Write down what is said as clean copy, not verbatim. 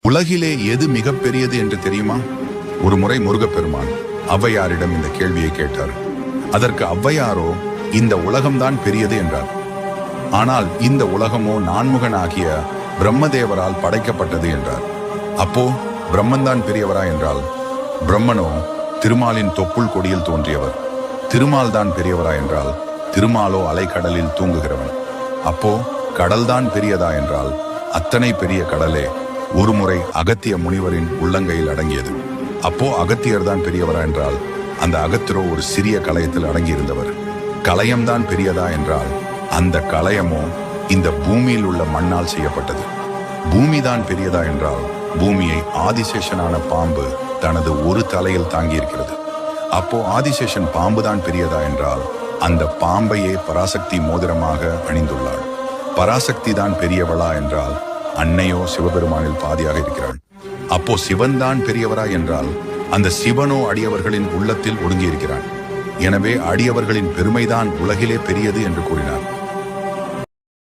உலகிலே எது மிகப்பெரியது என்று தெரியுமா? ஒரு முறை முருகப்பெருமான் ஔவையாரிடம் இந்த கேள்வியை கேட்டார். அதற்கு ஔவையாரோ இந்த உலகம்தான் பெரியது என்றார். ஆனால் இந்த உலகமோ நான்முகனாகிய பிரம்மதேவரால் படைக்கப்பட்டது என்றார். அப்போ பிரம்மன்தான் பெரியவரா என்றால், பிரம்மனோ திருமாலின் தொப்புள் கொடியில் தோன்றியவர். திருமால் தான் பெரியவரா என்றால், திருமாலோ அலைக்கடலில் தூங்குகிறவன். அப்போ கடல்தான் பெரியதா என்றால், அத்தனை பெரிய கடலே ஒருமுறை அகத்திய முனிவரின் உள்ளங்கையில் அடங்கியது. அப்போ அகத்தியர் தான் பெரியவரா என்றால், அந்த அகத்தியரோ ஒரு சிறிய கலயத்தில் அடங்கியிருந்தவர். கலயம்தான் பெரியதா என்றால், அந்த கலயமோ இந்த பூமியில் உள்ள மண்ணால் செய்யப்பட்டது. பூமிதான் பெரியதா என்றால், பூமியை ஆதிசேஷனான பாம்பு தனது ஒரு தலையில் தாங்கியிருக்கிறது. அப்போ ஆதிசேஷன் பாம்புதான் பெரியதா என்றால், அந்த பாம்பையே பராசக்தி மோதிரமாக அணிந்துள்ளாள். பராசக்தி தான் பெரியவளா என்றால், அன்னையோ சிவபெருமானில் பாதியாக இருக்கிறாள். அப்போ சிவன் தான் பெரியவரா என்றால், அந்த சிவனோ அடியவர்களின் உள்ளத்தில் ஒடுங்கியிருக்கிறான். எனவே அடியவர்களின் பெருமைதான் உலகிலே பெரியது என்று கூறினார்.